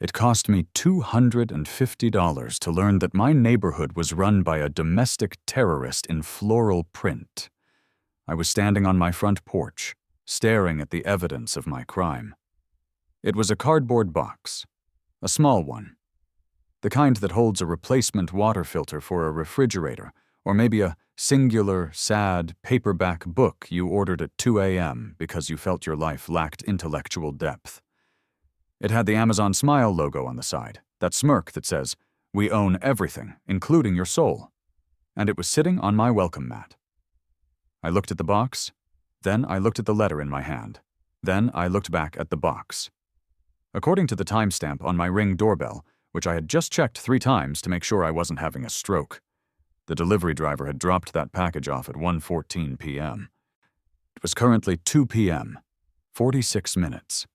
It cost me $250 to learn that my neighborhood was run by a domestic terrorist in floral print. I was standing on my front porch, staring at the evidence of my crime. It was a cardboard box, a small one, the kind that holds a replacement water filter for a refrigerator, or maybe a singular, sad, paperback book you ordered at 2 a.m. because you felt your life lacked intellectual depth. It had the Amazon Smile logo on the side, that smirk that says, "We own everything, including your soul." And it was sitting on my welcome mat. I looked at the box, then I looked at the letter in my hand, then I looked back at the box. According to the timestamp on my Ring doorbell, which I had just checked 3 times to make sure I wasn't having a stroke, the delivery driver had dropped that package off at 1:14 p.m. It was currently 2 p.m., 46 minutes.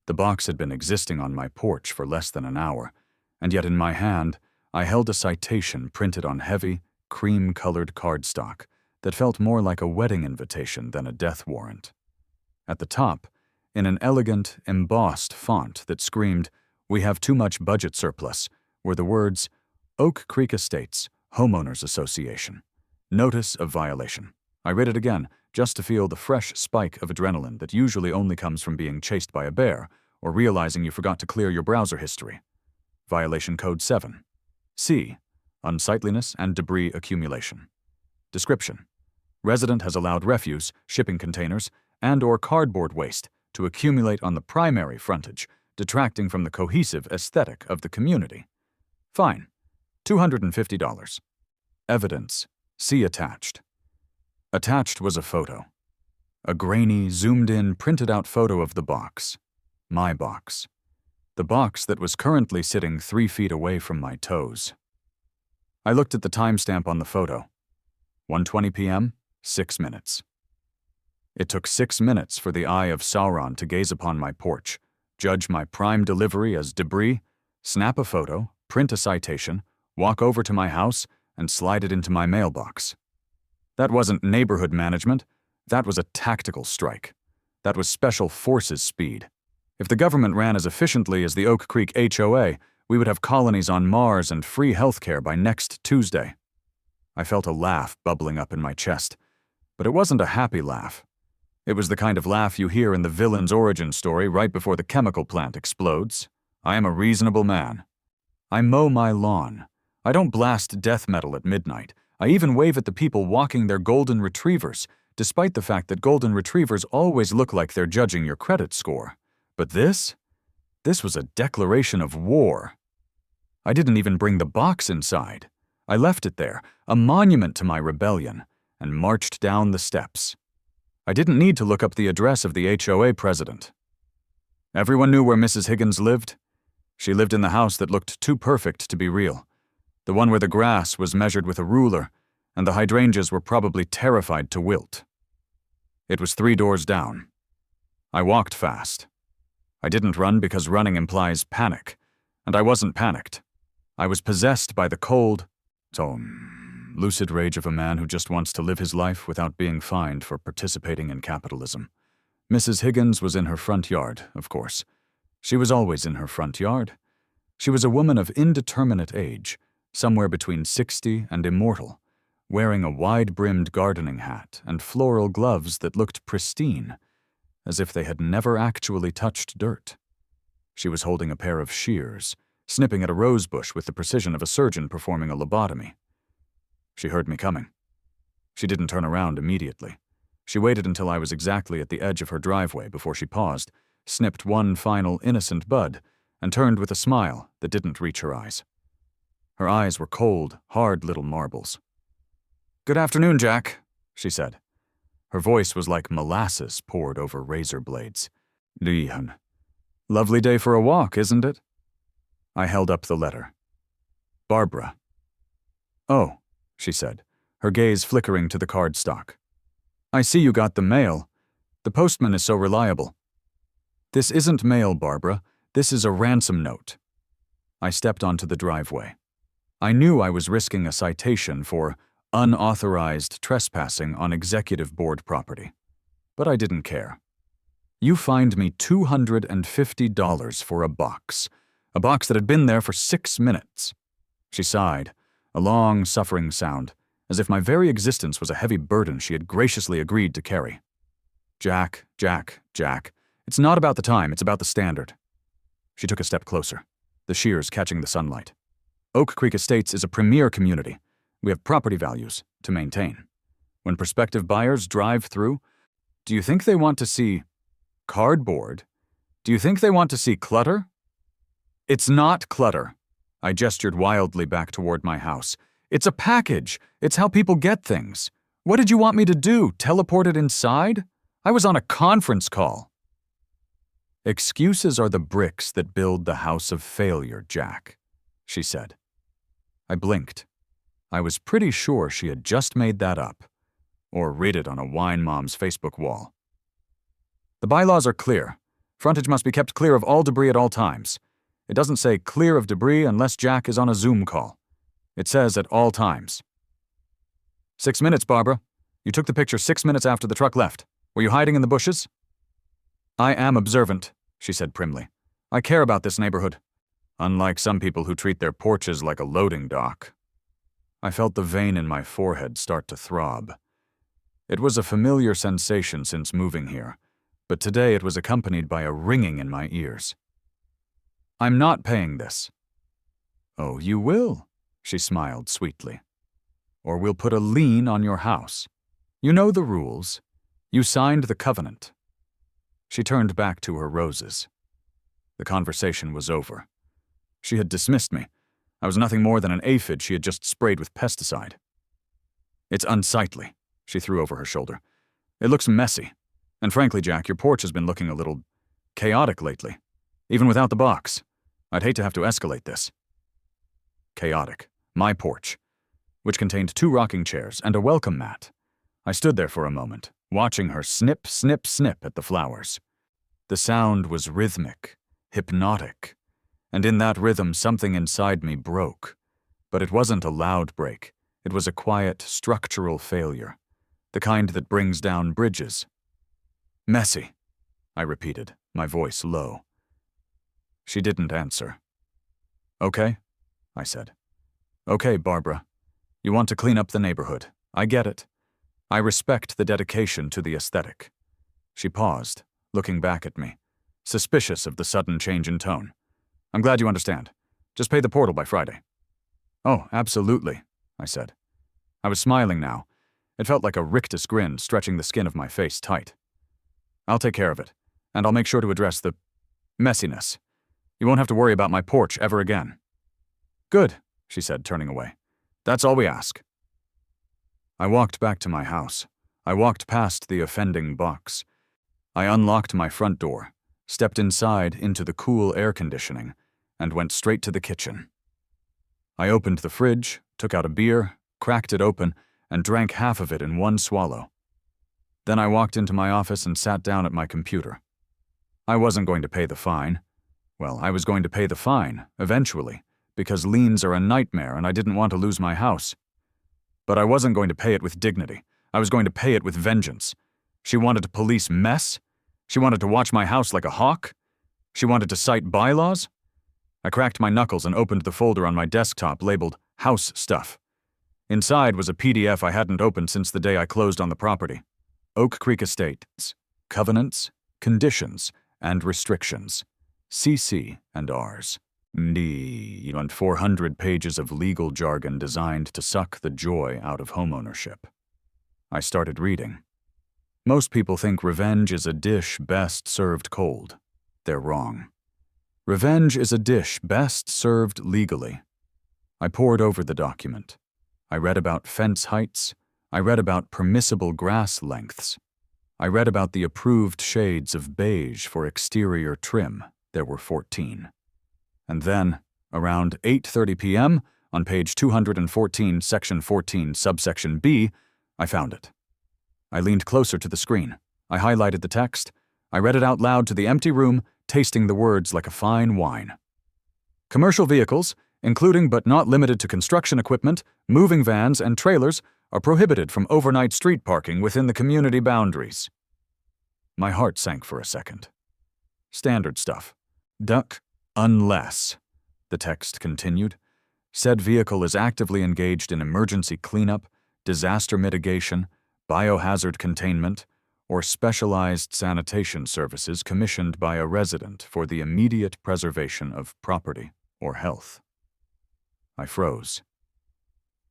The box had been existing on my porch for less than an hour, and yet in my hand, I held a citation printed on heavy, cream-colored cardstock that felt more like a wedding invitation than a death warrant. At the top, in an elegant, embossed font that screamed, "We have too much budget surplus," were the words, "Oak Creek Estates, Homeowners Association. Notice of violation." I read it again, just to feel the fresh spike of adrenaline that usually only comes from being chased by a bear or realizing you forgot to clear your browser history. Violation Code 7. C. Unsightliness and debris accumulation. Description: resident has allowed refuse, shipping containers, and/or cardboard waste to accumulate on the primary frontage, detracting from the cohesive aesthetic of the community. Fine. $250. Evidence. See attached. Attached was a photo. A grainy, zoomed-in, printed-out photo of the box. My box. The box that was currently sitting 3 feet away from my toes. I looked at the timestamp on the photo. 1:20 p.m., 6 minutes. It took 6 minutes for the eye of Sauron to gaze upon my porch, judge my prime delivery as debris, snap a photo, print a citation, walk over to my house, and slide it into my mailbox. That wasn't neighborhood management. That was a tactical strike. That was special forces speed. If the government ran as efficiently as the Oak Creek HOA, we would have colonies on Mars and free healthcare by next Tuesday. I felt a laugh bubbling up in my chest, but it wasn't a happy laugh. It was the kind of laugh you hear in the villain's origin story right before the chemical plant explodes. I am a reasonable man. I mow my lawn. I don't blast death metal at midnight. I even wave at the people walking their golden retrievers, despite the fact that golden retrievers always look like they're judging your credit score. But this was a declaration of war. I didn't even bring the box inside. I left it there, a monument to my rebellion, and marched down the steps. I didn't need to look up the address of the HOA president. Everyone knew where Mrs. Higgins lived. She lived in the house that looked too perfect to be real. The one where the grass was measured with a ruler, and the hydrangeas were probably terrified to wilt. It was 3 doors down. I walked fast. I didn't run because running implies panic, and I wasn't panicked. I was possessed by the cold, lucid rage of a man who just wants to live his life without being fined for participating in capitalism. Mrs. Higgins was in her front yard, of course. She was always in her front yard. She was a woman of indeterminate age, somewhere between 60 and immortal, wearing a wide-brimmed gardening hat and floral gloves that looked pristine, as if they had never actually touched dirt. She was holding a pair of shears, snipping at a rose bush with the precision of a surgeon performing a lobotomy. She heard me coming. She didn't turn around immediately. She waited until I was exactly at the edge of her driveway before she paused, snipped one final innocent bud, and turned with a smile that didn't reach her eyes. Her eyes were cold, hard little marbles. "Good afternoon, Jack," she said. Her voice was like molasses poured over razor blades. "Lihan. Lovely day for a walk, isn't it?" I held up the letter. "Barbara." "Oh," she said, her gaze flickering to the cardstock. "I see you got the mail. The postman is so reliable." "This isn't mail, Barbara. This is a ransom note." I stepped onto the driveway. I knew I was risking a citation for unauthorized trespassing on executive board property, but I didn't care. "You fined me $250 for a box. a box that had been there for 6 minutes. She sighed, a long, suffering sound, as if my very existence was a heavy burden she had graciously agreed to carry. Jack, Jack, Jack. It's not about the time, it's about the standard. She took a step closer, the shears catching the sunlight. Oak Creek Estates is a premier community. We have property values to maintain. When prospective buyers drive through, do you think they want to see cardboard? Do you think they want to see clutter? It's not clutter. I gestured wildly back toward my house. It's a package. It's how people get things. What did you want me to do? Teleport it inside? I was on a conference call. Excuses are the bricks that build the house of failure, Jack, she said. I blinked. I was pretty sure she had just made that up, or read it on a wine mom's Facebook wall. The bylaws are clear. Frontage must be kept clear of all debris at all times. It doesn't say clear of debris unless Jack is on a Zoom call. It says at all times. 6 minutes, Barbara. You took the picture 6 minutes after the truck left. Were you hiding in the bushes? I am observant, she said primly. I care about this neighborhood. Unlike some people who treat their porches like a loading dock. I felt the vein in my forehead start to throb. It was a familiar sensation since moving here, but today it was accompanied by a ringing in my ears. I'm not paying this. Oh, you will, she smiled sweetly. Or we'll put a lien on your house. You know the rules. You signed the covenant. She turned back to her roses. The conversation was over. She had dismissed me. I was nothing more than an aphid she had just sprayed with pesticide. It's unsightly, she threw over her shoulder. It looks messy. And frankly, Jack, your porch has been looking a little chaotic lately. Even without the box. I'd hate to have to escalate this. Chaotic. My porch, which contained 2 rocking chairs and a welcome mat. I stood there for a moment, watching her snip, snip, snip at the flowers. The sound was rhythmic, hypnotic, and in that rhythm something inside me broke. But it wasn't a loud break. It was a quiet, structural failure, the kind that brings down bridges. Messy, I repeated, my voice low. She didn't answer. Okay, I said. Okay, Barbara. You want to clean up the neighborhood. I get it. I respect the dedication to the aesthetic. She paused, looking back at me, suspicious of the sudden change in tone. I'm glad you understand. Just pay the portal by Friday. Oh, absolutely, I said. I was smiling now. It felt like a rictus grin stretching the skin of my face tight. I'll take care of it, and I'll make sure to address the messiness. You won't have to worry about my porch ever again. Good, she said, turning away. That's all we ask. I walked back to my house. I walked past the offending box. I unlocked my front door, stepped inside into the cool air conditioning, and went straight to the kitchen. I opened the fridge, took out a beer, cracked it open, and drank half of it in one swallow. Then I walked into my office and sat down at my computer. I wasn't going to pay the fine. Well, I was going to pay the fine, eventually, because liens are a nightmare and I didn't want to lose my house. But I wasn't going to pay it with dignity. I was going to pay it with vengeance. She wanted to police mess? She wanted to watch my house like a hawk? She wanted to cite bylaws? I cracked my knuckles and opened the folder on my desktop labeled House Stuff. Inside was a PDF I hadn't opened since the day I closed on the property. Oak Creek Estates, Covenants, Conditions, and Restrictions. CC and Rs. And 400 pages of legal jargon designed to suck the joy out of homeownership. I started reading. Most people think revenge is a dish best served cold. They're wrong. Revenge is a dish best served legally. I pored over the document. I read about fence heights. I read about permissible grass lengths. I read about the approved shades of beige for exterior trim. There were 14. And then, around 8:30 p.m., on page 214, section 14, subsection B, I found it. I leaned closer to the screen. I highlighted the text. I read it out loud to the empty room, tasting the words like a fine wine. Commercial vehicles, including but not limited to construction equipment, moving vans, and trailers, are prohibited from overnight street parking within the community boundaries. My heart sank for a second. Standard stuff. Duck, unless. The text continued. Said vehicle is actively engaged in emergency cleanup, disaster mitigation, biohazard containment, or specialized sanitation services commissioned by a resident for the immediate preservation of property or health. I froze.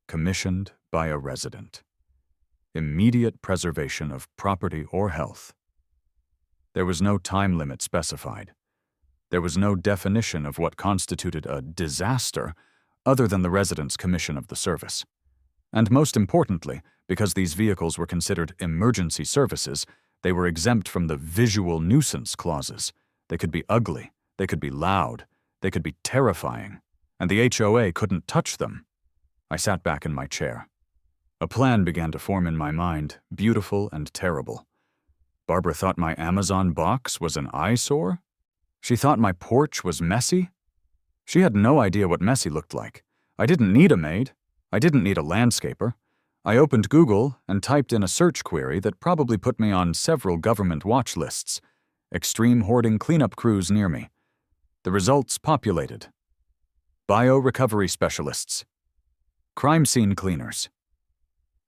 Commissioned by a resident. Immediate preservation of property or health. There was no time limit specified. There was no definition of what constituted a disaster other than the resident's commission of the service. And most importantly, because these vehicles were considered emergency services, they were exempt from the visual nuisance clauses. They could be ugly, they could be loud, they could be terrifying, and the HOA couldn't touch them. I sat back in my chair. A plan began to form in my mind, beautiful and terrible. Barbara thought my Amazon box was an eyesore? She thought my porch was messy? She had no idea what messy looked like. I didn't need a maid. I didn't need a landscaper. I opened Google and typed in a search query that probably put me on several government watch lists. Extreme hoarding cleanup crews near me. The results populated. Bio-recovery specialists. Crime scene cleaners.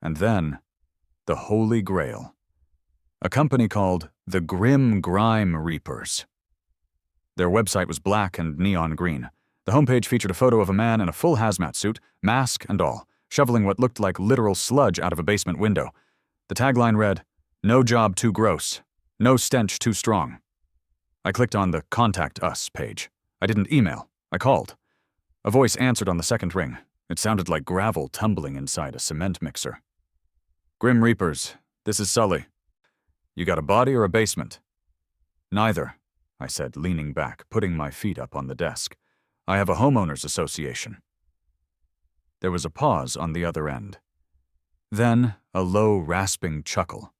And then, the Holy Grail. A company called the Grim Grime Reapers. Their website was black and neon green. The homepage featured a photo of a man in a full hazmat suit, mask and all, shoveling what looked like literal sludge out of a basement window. The tagline read, "No job too gross. No stench too strong." I clicked on the Contact Us page. I didn't email. I called. A voice answered on the second ring. It sounded like gravel tumbling inside a cement mixer. "Grim Reapers, this is Sully. You got a body or a basement?" "Neither," I said, leaning back, putting my feet up on the desk. "I have a homeowners association." There was a pause on the other end. Then a low, rasping chuckle.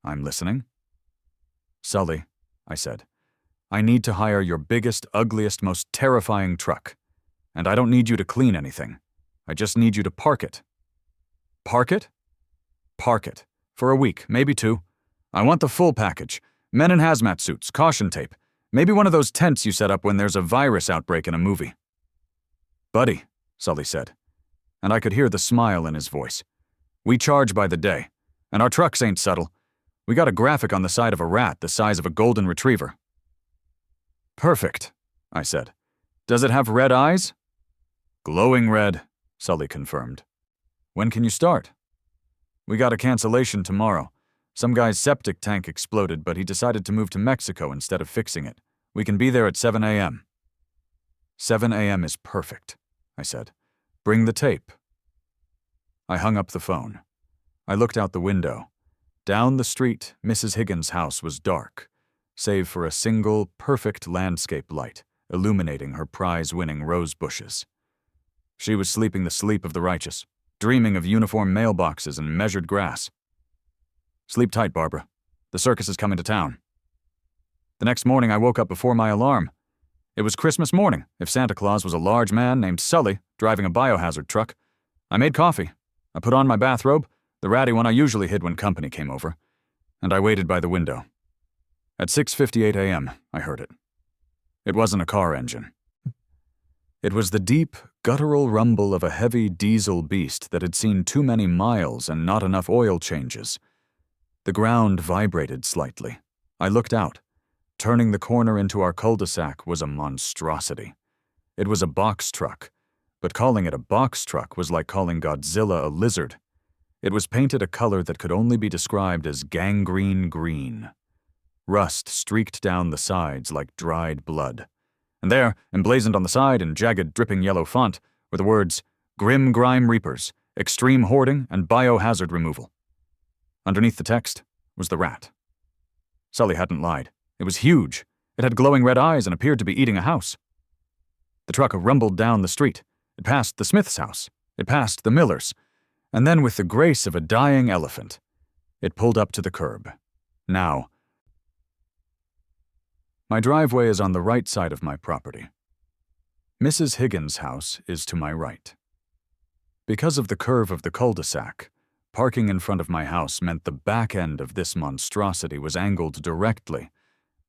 "I'm listening." "Sully," I said, "I need to hire your biggest, ugliest, most terrifying truck. And I don't need you to clean anything. I just need you to park it." "Park it?" "Park it. For a week, maybe 2. I want the full package. Men in hazmat suits, caution tape. Maybe one of those tents you set up when there's a virus outbreak in a movie." "Buddy," Sully said, and I could hear the smile in his voice. "We charge by the day, and our trucks ain't subtle. We got a graphic on the side of a rat the size of a golden retriever." "Perfect," I said. "Does it have red eyes?" "Glowing red," Sully confirmed. "When can you start?" "We got a cancellation tomorrow. Some guy's septic tank exploded, but he decided to move to Mexico instead of fixing it. We can be there at 7 a.m. 7 a.m. is perfect, I said. "Bring the tape." I hung up the phone. I looked out the window. Down the street, Mrs. Higgins' house was dark, save for a single, perfect landscape light illuminating her prize-winning rose bushes. She was sleeping the sleep of the righteous, dreaming of uniform mailboxes and measured grass. "Sleep tight, Barbara. The circus is coming to town." The next morning I woke up before my alarm. It was Christmas morning, if Santa Claus was a large man named Sully driving a biohazard truck. I made coffee. I put on my bathrobe, the ratty one I usually hid when company came over, and I waited by the window. At 6:58 a.m., I heard it. It wasn't a car engine. It was the deep, guttural rumble of a heavy diesel beast that had seen too many miles and not enough oil changes. The ground vibrated slightly. I looked out. Turning the corner into our cul-de-sac was a monstrosity. It was a box truck, but calling it a box truck was like calling Godzilla a lizard. It was painted a color that could only be described as gangrene green. Rust streaked down the sides like dried blood. And there, emblazoned on the side in jagged, dripping yellow font, were the words, "Grim Grime Reapers, Extreme Hoarding and Biohazard Removal." Underneath the text was the rat. Sully hadn't lied. It was huge. It had glowing red eyes and appeared to be eating a house. The truck rumbled down the street. It passed the Smith's house. It passed the Miller's. And then, with the grace of a dying elephant, it pulled up to the curb. Now, my driveway is on the right side of my property. Mrs. Higgins' house is to my right. Because of the curve of the cul-de-sac, parking in front of my house meant the back end of this monstrosity was angled directly,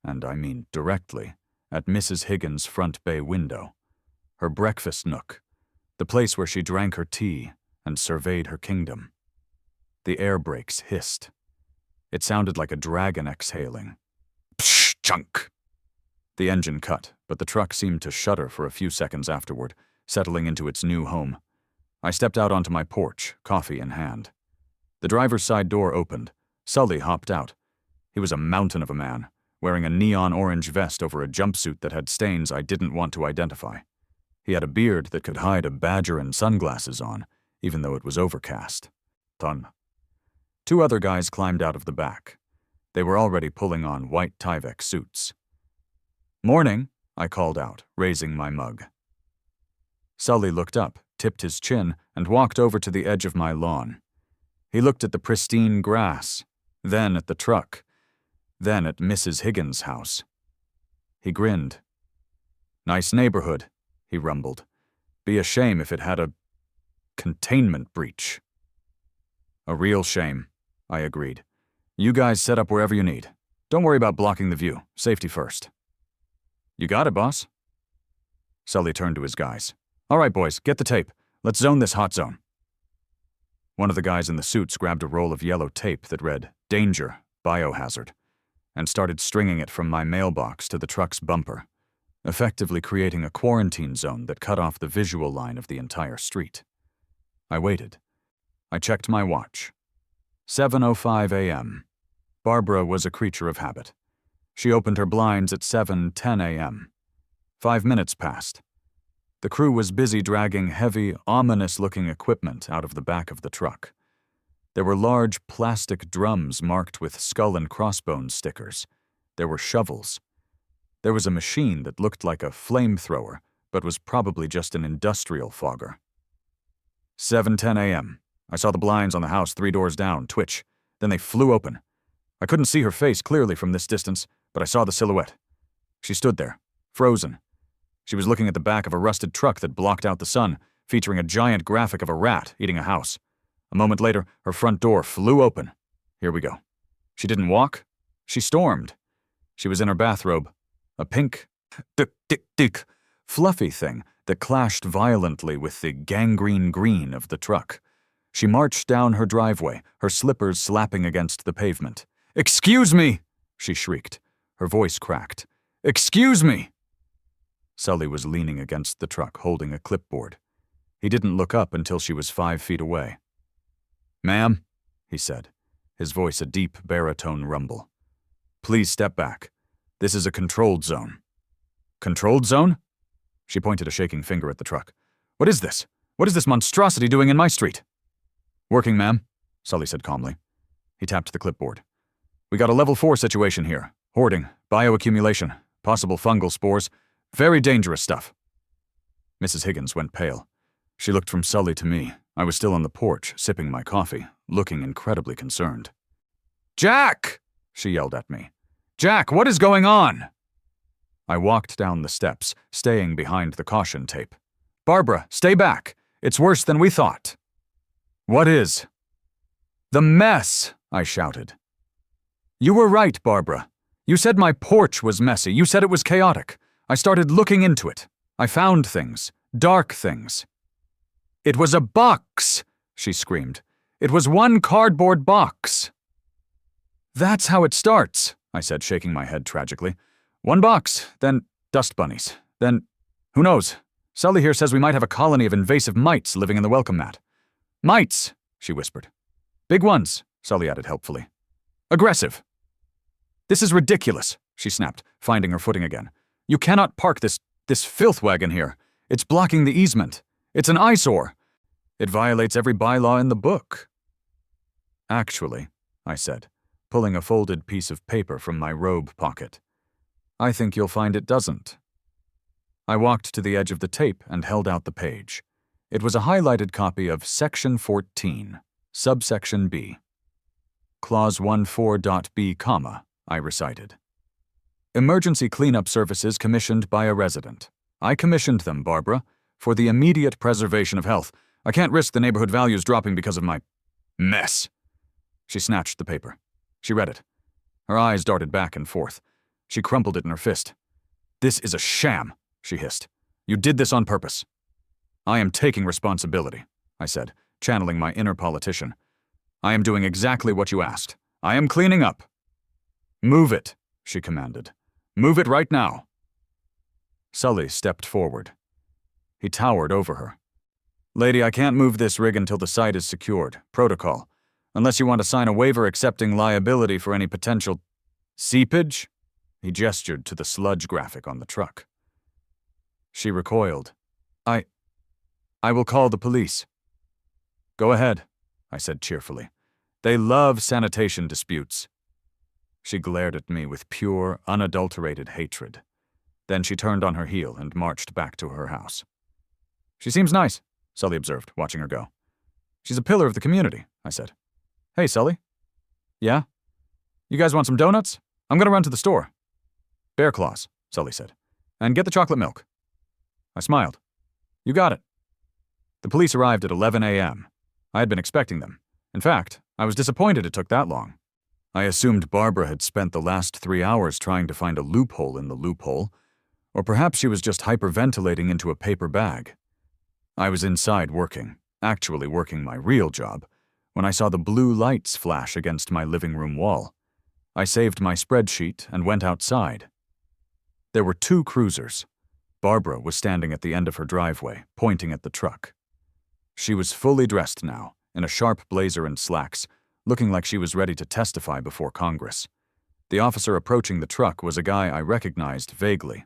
and I mean directly, at Mrs. Higgins' front bay window. her breakfast nook, the place where she drank her tea and surveyed her kingdom. The air brakes hissed. It sounded like a dragon exhaling. Psh, chunk! The engine cut, but the truck seemed to shudder for a few seconds afterward, settling into its new home. I stepped out onto my porch, coffee in hand. The driver's side door opened. Sully hopped out. He was a mountain of a man, wearing a neon orange vest over a jumpsuit that had stains I didn't want to identify. He had a beard that could hide a badger and sunglasses on, even though it was overcast. Thun. Two other guys climbed out of the back. They were already pulling on white Tyvek suits. "Morning," I called out, raising my mug. Sully looked up, tipped his chin, and walked over to the edge of my lawn. He looked at the pristine grass, then at the truck, then at Mrs. Higgins' house. He grinned. "Nice neighborhood," he rumbled. "Be a shame if it had a containment breach." "A real shame," I agreed. "You guys set up wherever you need. Don't worry about blocking the view. Safety first." "You got it, boss." Sully turned to his guys. "All right, boys, get the tape. Let's zone this hot zone." One of the guys in the suits grabbed a roll of yellow tape that read, "Danger, biohazard," and started stringing it from my mailbox to the truck's bumper, effectively creating a quarantine zone that cut off the visual line of the entire street. I waited. I checked my watch. 7:05 a.m. Barbara was a creature of habit. She opened her blinds at 7:10 a.m. 5 minutes passed. The crew was busy dragging heavy, ominous-looking equipment out of the back of the truck. There were large plastic drums marked with skull and crossbones stickers. There were shovels. There was a machine that looked like a flamethrower, but was probably just an industrial fogger. 7:10 a.m. I saw the blinds on the house 3 doors down twitch. Then they flew open. I couldn't see her face clearly from this distance, but I saw the silhouette. She stood there, frozen. She was looking at the back of a rusted truck that blocked out the sun, featuring a giant graphic of a rat eating a house. A moment later, her front door flew open. Here we go. She didn't walk. She stormed. She was in her bathrobe, a pink, fluffy thing that clashed violently with the gangrene green of the truck. She marched down her driveway, her slippers slapping against the pavement. "Excuse me!" she shrieked. Her voice cracked. "Excuse me!" Sully was leaning against the truck, holding a clipboard. He didn't look up until she was 5 feet away. "Ma'am," he said, his voice a deep baritone rumble. "Please step back. This is a controlled zone." "Controlled zone?" She pointed a shaking finger at the truck. "What is this? What is this monstrosity doing in my street?" "Working, ma'am," Sully said calmly. He tapped the clipboard. "We got a level 4 situation here. Hoarding, bioaccumulation, possible fungal spores. Very dangerous stuff." Mrs. Higgins went pale. She looked from Sully to me. I was still on the porch, sipping my coffee, looking incredibly concerned. "Jack!" she yelled at me. "Jack, what is going on?" I walked down the steps, staying behind the caution tape. "Barbara, stay back. It's worse than we thought." "What is?" "The mess," I shouted. "You were right, Barbara. You said my porch was messy. You said it was chaotic. I started looking into it. I found things. Dark things." "It was a box," she screamed. "It was one cardboard box." "That's how it starts," I said, shaking my head tragically. "One box, then dust bunnies, then who knows? Sully here says we might have a colony of invasive mites living in the welcome mat." "Mites," she whispered. "Big ones," Sully added helpfully. "Aggressive." "This is ridiculous," she snapped, finding her footing again. "You cannot park this filth wagon here. It's blocking the easement. It's an eyesore. It violates every bylaw in the book." "Actually," I said, pulling a folded piece of paper from my robe pocket, "I think you'll find it doesn't." I walked to the edge of the tape and held out the page. It was a highlighted copy of Section 14, Subsection B. Clause 14.b, I recited. "Emergency cleanup services commissioned by a resident. I commissioned them, Barbara, for the immediate preservation of health. I can't risk the neighborhood values dropping because of my mess." She snatched the paper. She read it. Her eyes darted back and forth. She crumpled it in her fist. "This is a sham," she hissed. You did this on purpose. I am taking responsibility, I said, channeling my inner politician. I am doing exactly what you asked. I am cleaning up. Move it, she commanded. Move it right now. Sully stepped forward. He towered over her. Lady, I can't move this rig until the site is secured. Protocol. Unless you want to sign a waiver accepting liability for any potential seepage? He gestured to the sludge graphic on the truck. She recoiled. I will call the police. Go ahead, I said cheerfully. They love sanitation disputes. She glared at me with pure, unadulterated hatred. Then she turned on her heel and marched back to her house. She seems nice, Sully observed, watching her go. She's a pillar of the community, I said. Hey, Sully. Yeah? You guys want some donuts? I'm gonna run to the store. Bear claws, Sully said. And get the chocolate milk. I smiled. You got it. The police arrived at 11 a.m. I had been expecting them. In fact, I was disappointed it took that long. I assumed Barbara had spent the last 3 hours trying to find a loophole in the loophole, or perhaps she was just hyperventilating into a paper bag. I was inside working, actually working my real job, when I saw the blue lights flash against my living room wall. I saved my spreadsheet and went outside. There were 2 cruisers. Barbara was standing at the end of her driveway, pointing at the truck. She was fully dressed now, in a sharp blazer and slacks, looking like she was ready to testify before Congress. The officer approaching the truck was a guy I recognized vaguely.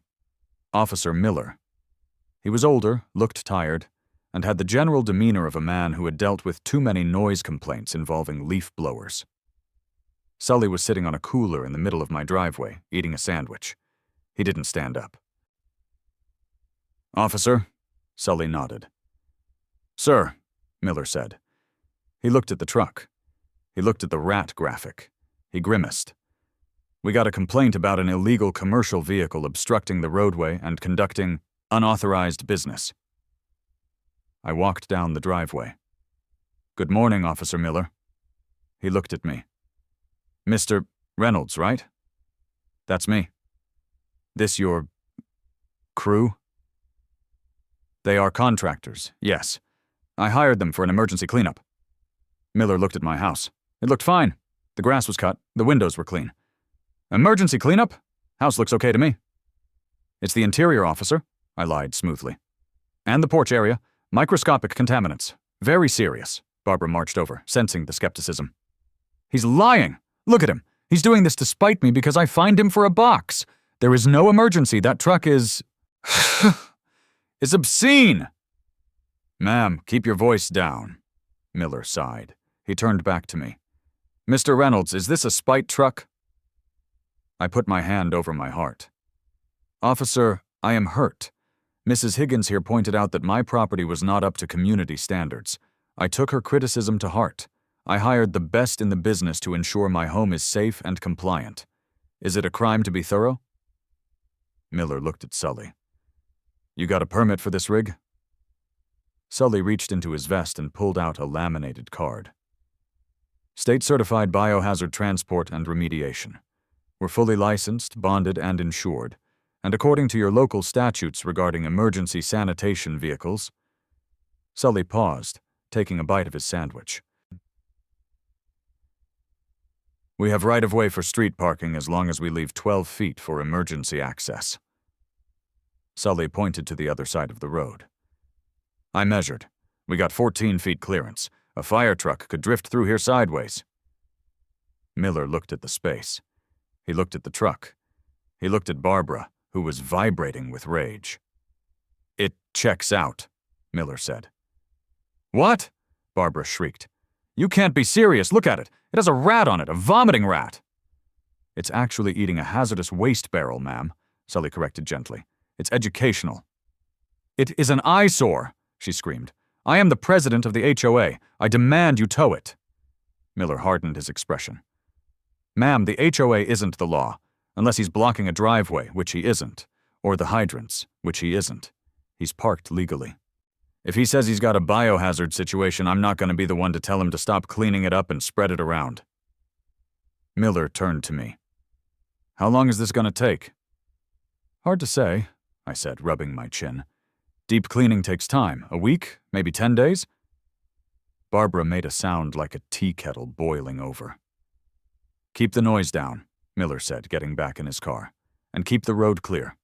Officer Miller. He was older, looked tired, and had the general demeanor of a man who had dealt with too many noise complaints involving leaf blowers. Sully was sitting on a cooler in the middle of my driveway, eating a sandwich. He didn't stand up. Officer, Sully nodded. Sir, Miller said. He looked at the truck. He looked at the rat graphic. He grimaced. We got a complaint about an illegal commercial vehicle obstructing the roadway and conducting unauthorized business. I walked down the driveway. Good morning, Officer Miller. He looked at me. Mr. Reynolds, right? That's me. This your crew? They are contractors, yes. I hired them for an emergency cleanup. Miller looked at my house. It looked fine. The grass was cut. The windows were clean. Emergency cleanup? House looks okay to me. It's the interior, officer, I lied smoothly. And the porch area. Microscopic contaminants. Very serious. Barbara marched over, sensing the skepticism. He's lying. Look at him. He's doing this to spite me because I fined him for a box. There is no emergency. That truck is... is obscene. Ma'am, keep your voice down. Miller sighed. He turned back to me. Mr. Reynolds, is this a spite truck? I put my hand over my heart. Officer, I am hurt. Mrs. Higgins here pointed out that my property was not up to community standards. I took her criticism to heart. I hired the best in the business to ensure my home is safe and compliant. Is it a crime to be thorough? Miller looked at Sully. You got a permit for this rig? Sully reached into his vest and pulled out a laminated card. State-certified biohazard transport and remediation. We're fully licensed, bonded, and insured, and according to your local statutes regarding emergency sanitation vehicles. Sully paused, taking a bite of his sandwich. We have right-of-way for street parking as long as we leave 12 feet for emergency access. Sully pointed to the other side of the road. I measured. We got 14 feet clearance. A fire truck could drift through here sideways. Miller looked at the space. He looked at the truck. He looked at Barbara, who was vibrating with rage. It checks out, Miller said. What? Barbara shrieked. You can't be serious. Look at it. It has a rat on it, a vomiting rat. It's actually eating a hazardous waste barrel, ma'am, Sully corrected gently. It's educational. It is an eyesore, she screamed. I am the president of the HOA. I demand you tow it. Miller hardened his expression. Ma'am, the HOA isn't the law, unless he's blocking a driveway, which he isn't, or the hydrants, which he isn't. He's parked legally. If he says he's got a biohazard situation, I'm not going to be the one to tell him to stop cleaning it up and spread it around. Miller turned to me. How long is this going to take? Hard to say, I said, rubbing my chin. Deep cleaning takes time. A week? Maybe 10 days? Barbara made a sound like a tea kettle boiling over. Keep the noise down, Miller said, getting back in his car. And keep the road clear.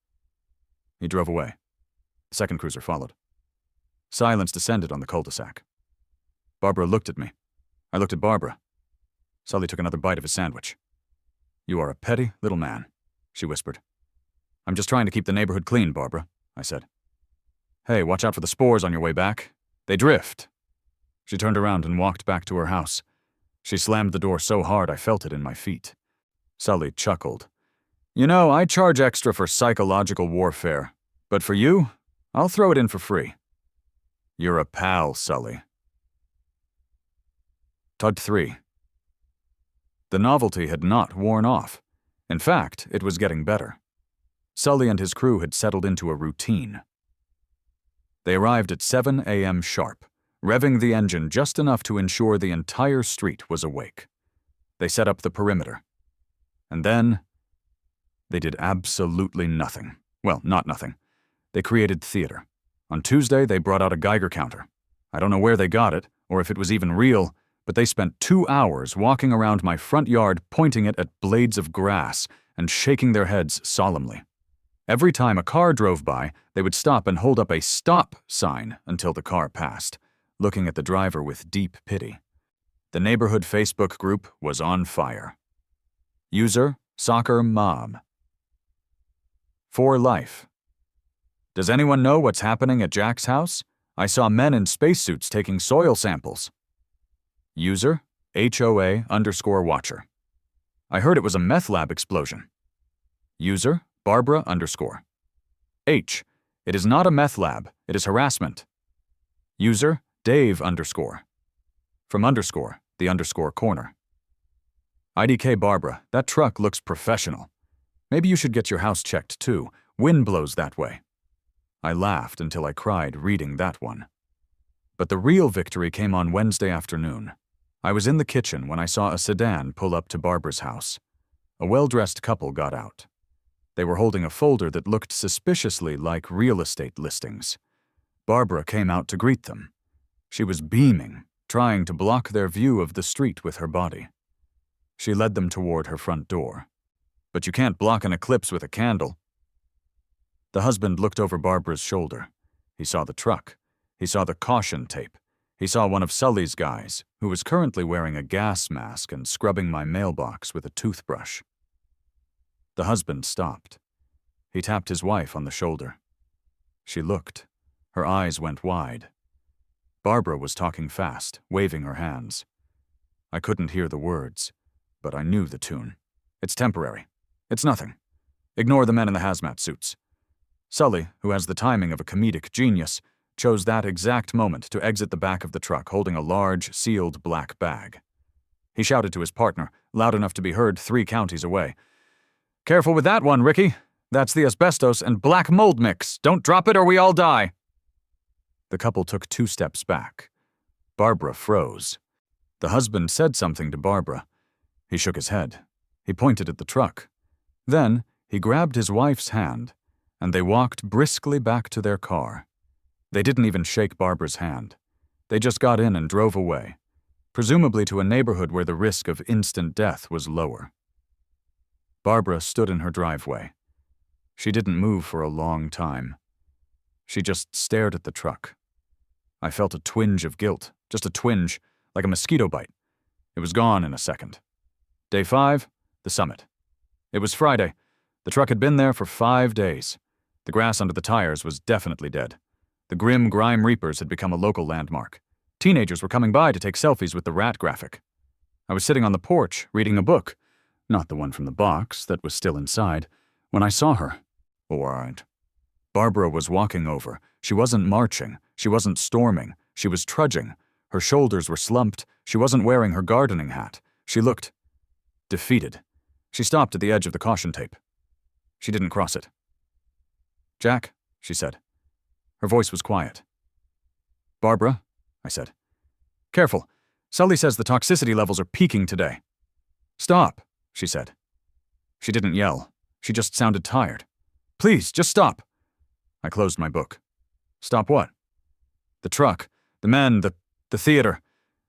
He drove away. The second cruiser followed. Silence descended on the cul-de-sac. Barbara looked at me. I looked at Barbara. Sully took another bite of his sandwich. You are a petty little man, she whispered. I'm just trying to keep the neighborhood clean, Barbara, I said. Hey, watch out for the spores on your way back. They drift. She turned around and walked back to her house. She slammed the door so hard I felt it in my feet. Sully chuckled. You know, I charge extra for psychological warfare, but for you, I'll throw it in for free. You're a pal, Sully. Tug 3. The novelty had not worn off. In fact, it was getting better. Sully and his crew had settled into a routine. They arrived at 7 a.m. sharp, revving the engine just enough to ensure the entire street was awake. They set up the perimeter. And then, they did absolutely nothing. Well, not nothing. They created theater. On Tuesday, they brought out a Geiger counter. I don't know where they got it, or if it was even real, but they spent 2 hours walking around my front yard pointing it at blades of grass and shaking their heads solemnly. Every time a car drove by, they would stop and hold up a stop sign until the car passed, looking at the driver with deep pity. The neighborhood Facebook group was on fire. User, Soccer Mom. For life. Does anyone know what's happening at Jack's house? I saw men in spacesuits taking soil samples. User, HOA_watcher. I heard it was a meth lab explosion. User, Barbara_. H. It is not a meth lab, it is harassment. User, Dave_. From the underscore corner. IDK Barbara, that truck looks professional. Maybe you should get your house checked too. Wind blows that way. I laughed until I cried reading that one. But the real victory came on Wednesday afternoon. I was in the kitchen when I saw a sedan pull up to Barbara's house. A well-dressed couple got out. They were holding a folder that looked suspiciously like real estate listings. Barbara came out to greet them. She was beaming, trying to block their view of the street with her body. She led them toward her front door. But you can't block an eclipse with a candle. The husband looked over Barbara's shoulder. He saw the truck. He saw the caution tape. He saw one of Sully's guys, who was currently wearing a gas mask and scrubbing my mailbox with a toothbrush. The husband stopped. He tapped his wife on the shoulder. She looked. Her eyes went wide. Barbara was talking fast, waving her hands. I couldn't hear the words, but I knew the tune. It's temporary. It's nothing. Ignore the men in the hazmat suits. Sully, who has the timing of a comedic genius, chose that exact moment to exit the back of the truck holding a large, sealed black bag. He shouted to his partner, loud enough to be heard 3 counties away. Careful with that one, Ricky. That's the asbestos and black mold mix. Don't drop it or we all die. The couple took 2 steps back. Barbara froze. The husband said something to Barbara. He shook his head. He pointed at the truck. Then he grabbed his wife's hand, and they walked briskly back to their car. They didn't even shake Barbara's hand. They just got in and drove away, presumably to a neighborhood where the risk of instant death was lower. Barbara stood in her driveway. She didn't move for a long time. She just stared at the truck. I felt a twinge of guilt, just a twinge, like a mosquito bite. It was gone in a second. Day 5, the summit. It was Friday. The truck had been there for 5 days. The grass under the tires was definitely dead. The grim Grime Reapers had become a local landmark. Teenagers were coming by to take selfies with the rat graphic. I was sitting on the porch, reading a book, not the one from the box that was still inside, when I saw her. All right. Barbara was walking over. She wasn't marching. She wasn't storming. She was trudging. Her shoulders were slumped. She wasn't wearing her gardening hat. She looked defeated. She stopped at the edge of the caution tape. She didn't cross it. Jack, she said. Her voice was quiet. Barbara, I said. Careful. Sully says the toxicity levels are peaking today. Stop, she said. She didn't yell. She just sounded tired. Please, just stop. I closed my book. Stop what? The truck. The men. The theater.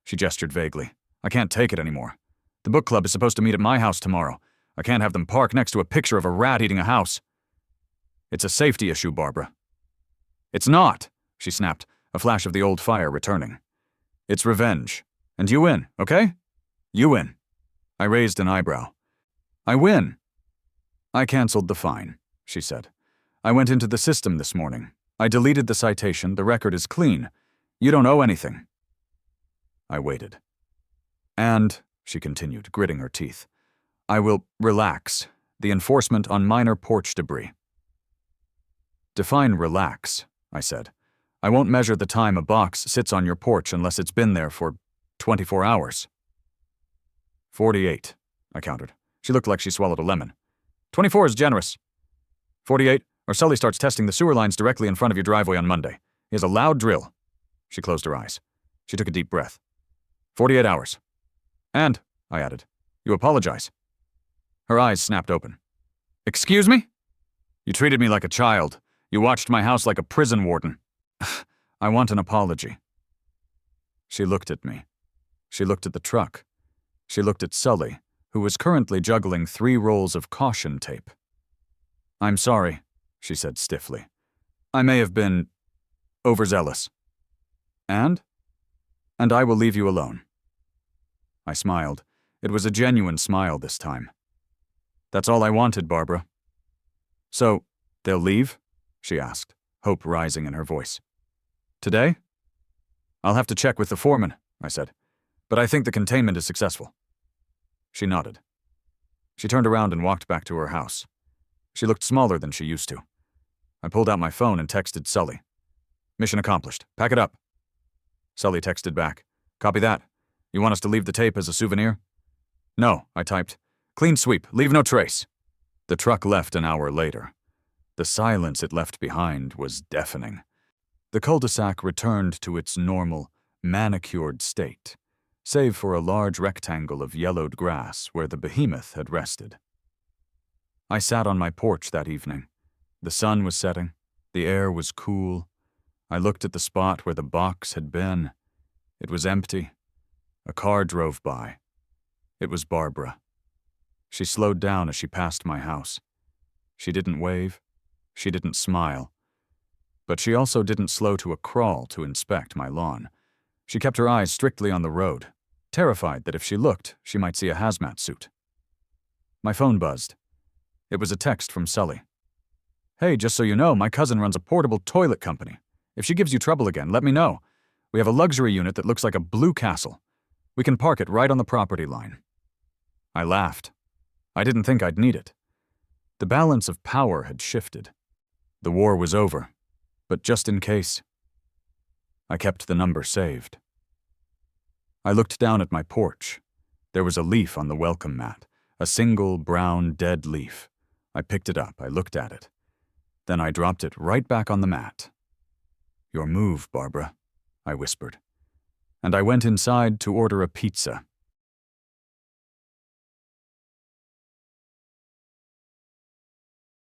She gestured vaguely. I can't take it anymore. The book club is supposed to meet at my house tomorrow. I can't have them park next to a picture of a rat eating a house. It's a safety issue, Barbara. It's not, she snapped, a flash of the old fire returning. It's revenge. And you win, okay? You win. I raised an eyebrow. I win. I canceled the fine, she said. I went into the system this morning. I deleted the citation. The record is clean. You don't owe anything. I waited. And, she continued, gritting her teeth, I will relax the enforcement on minor porch debris. Define relax, I said. I won't measure the time a box sits on your porch unless it's been there for 24 hours. 48, I countered. She looked like she swallowed a lemon. 24 is generous. 48, or Sully starts testing the sewer lines directly in front of your driveway on Monday. He has a loud drill. She closed her eyes. She took a deep breath. 48 hours. And, I added, you apologize. Her eyes snapped open. Excuse me? You treated me like a child. You watched my house like a prison warden. I want an apology. She looked at me. She looked at the truck. She looked at Sully, who was currently juggling 3 rolls of caution tape. I'm sorry, she said stiffly. I may have been overzealous. And I will leave you alone. I smiled. It was a genuine smile this time. That's all I wanted, Barbara. So, they'll leave? She asked, hope rising in her voice. Today? I'll have to check with the foreman, I said, but I think the containment is successful. She nodded. She turned around and walked back to her house. She looked smaller than she used to. I pulled out my phone and texted Sully. Mission accomplished. Pack it up. Sully texted back. Copy that. You want us to leave the tape as a souvenir? No, I typed. Clean sweep. Leave no trace. The truck left an hour later. The silence it left behind was deafening. The cul-de-sac returned to its normal, manicured state, save for a large rectangle of yellowed grass where the behemoth had rested. I sat on my porch that evening. The sun was setting. The air was cool. I looked at the spot where the box had been. It was empty. A car drove by. It was Barbara. She slowed down as she passed my house. She didn't wave. She didn't smile. But she also didn't slow to a crawl to inspect my lawn. She kept her eyes strictly on the road, terrified that if she looked, she might see a hazmat suit. My phone buzzed. It was a text from Sully. Hey, just so you know, my cousin runs a portable toilet company. If she gives you trouble again, let me know. We have a luxury unit that looks like a blue castle. We can park it right on the property line. I laughed. I didn't think I'd need it. The balance of power had shifted. The war was over, but just in case, I kept the number saved. I looked down at my porch. There was a leaf on the welcome mat, a single brown dead leaf. I picked it up. I looked at it. Then I dropped it right back on the mat. Your move, Barbara, I whispered. And I went inside to order a pizza.